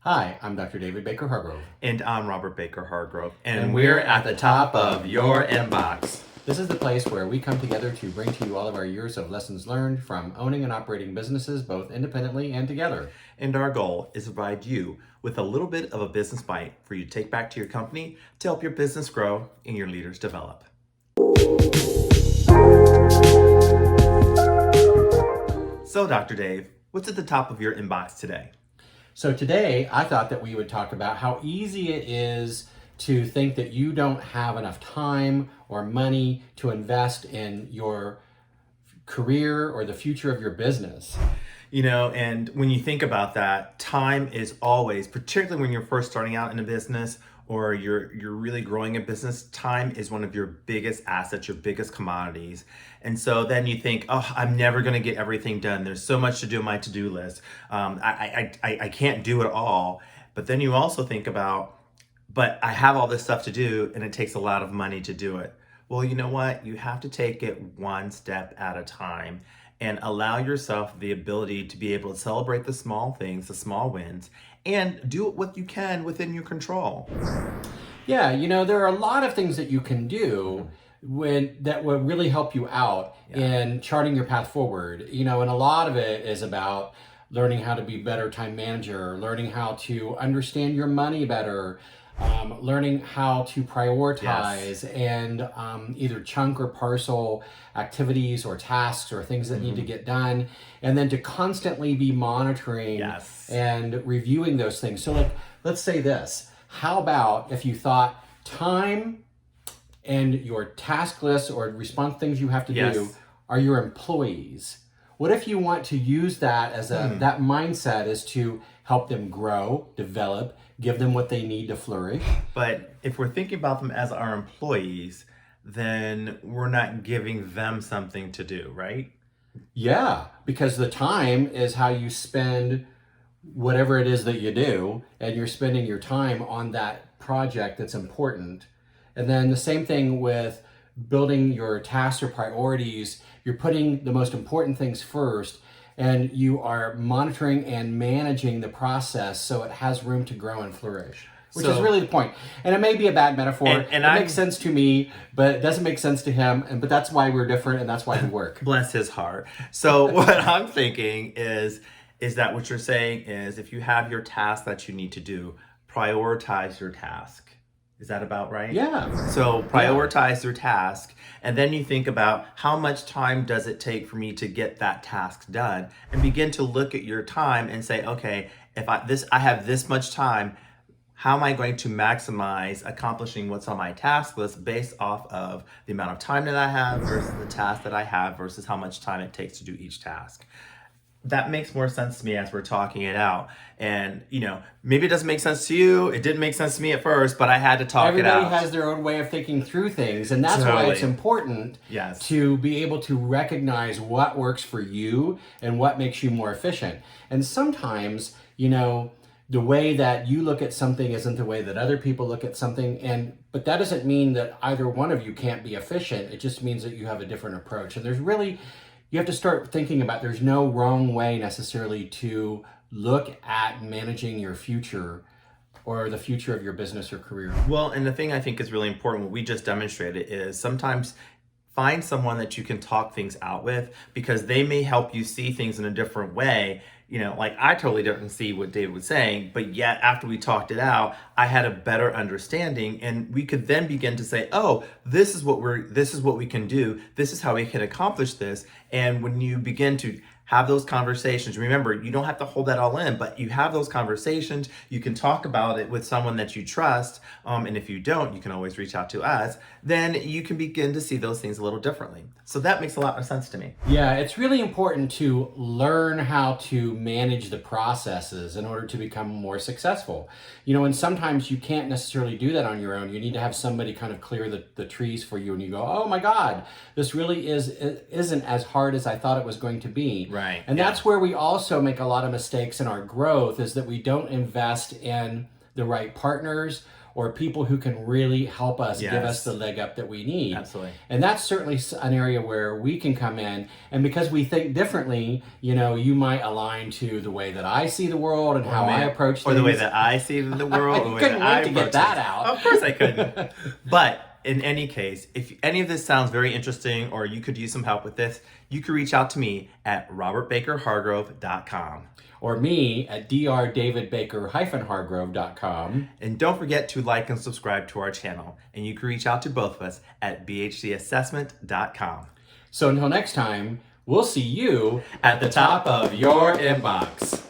Hi, I'm Dr. David Baker Hargrove. And I'm Robert Baker Hargrove. And we're at the top of your inbox. This is the place where we come together to bring to you all of our years of lessons learned from owning and operating businesses, both independently and together. And our goal is to provide you with a little bit of a business bite for you to take back to your company to help your business grow and your leaders develop. So, Dr. Dave, what's at the top of your inbox today? So today, I thought that we would talk about how easy it is to think that you don't have enough time or money to invest in your career or the future of your business. You know, and when you think about that, time is always, particularly when you're first starting out in a business or you're really growing a business, time is one of your biggest assets, your biggest commodities. And so then you think, oh, I'm never going to get everything done. There's so much to do on my to-do list. I can't do it all. But then you also think about, but I have all this stuff to do and it takes a lot of money to do it. Well, you know what? You have to take it one step at a time and allow yourself the ability to be able to celebrate the small things, the small wins, and do what you can within your control. Yeah, there are a lot of things that you can do that will really help you out in charting your path forward. And a lot of it is about learning how to be a better time manager, learning how to understand your money better, learning how to prioritize and either chunk or parcel activities or tasks or things that need to get done, and then to constantly be monitoring and reviewing those things. So let's say this. How about if you thought time and your task list or response things you have to do are your employees? What if you want to use that as that mindset is to help them grow, develop, give them what they need to flourish? But if we're thinking about them as our employees, then we're not giving them something to do, right? Yeah, because the time is how you spend whatever it is that you do, and you're spending your time on that project that's important. And then the same thing with building your tasks or priorities. You're putting the most important things first, and you are monitoring and managing the process so it has room to grow and flourish, which is really the point. And it may be a bad metaphor. And it makes sense to me, but it doesn't make sense to him. But that's why we're different, and that's why we work. Bless his heart. So what I'm thinking is that what you're saying is if you have your task that you need to do, prioritize your task. Is that about right? Yeah. So prioritize your task, and then you think about how much time does it take for me to get that task done, and begin to look at your time and say, okay, if I have this much time, how am I going to maximize accomplishing what's on my task list based off of the amount of time that I have versus the task that I have versus how much time it takes to do each task? That makes more sense to me as we're talking it out. And, maybe it doesn't make sense to you. It didn't make sense to me at first, but I had to talk it out. Everybody has their own way of thinking through things. And that's why it's important to be able to recognize what works for you and what makes you more efficient. And sometimes, the way that you look at something isn't the way that other people look at something. But that doesn't mean that either one of you can't be efficient. It just means that you have a different approach. And you have to start thinking about there's no wrong way necessarily to look at managing your future or the future of your business or career. Well, and the thing I think is really important, what we just demonstrated, is sometimes find someone that you can talk things out with, because they may help you see things in a different way. I totally didn't see what David was saying, but yet after we talked it out, I had a better understanding, and we could then begin to say, oh, this is what we can do. This is how we can accomplish this. And when you begin to have those conversations, remember, you don't have to hold that all in, but you have those conversations. You can talk about it with someone that you trust. And if you don't, you can always reach out to us. Then you can begin to see those things a little differently. So that makes a lot of sense to me. Yeah, it's really important to learn how to manage the processes in order to become more successful. And sometimes you can't necessarily do that on your own. You need to have somebody kind of clear the trees for you, and you go, oh my God, this really isn't as hard as I thought it was going to be. Right. And that's where we also make a lot of mistakes in our growth, is that we don't invest in the right partners or people who can really help us, give us Yes. the leg up that we need. Absolutely. And that's certainly an area where we can come in. And because we think differently, you might align to the way that I see the world and how I approach things. Or the way that I see the world. You couldn't wait to get that out. Of course I couldn't. But in any case, if any of this sounds very interesting or you could use some help with this, you can reach out to me at robertbakerhargrove.com. Or me at drdavidbaker-hargrove.com. And don't forget to like and subscribe to our channel. And you can reach out to both of us at bhcassessment.com. So until next time, we'll see you at the top of your inbox.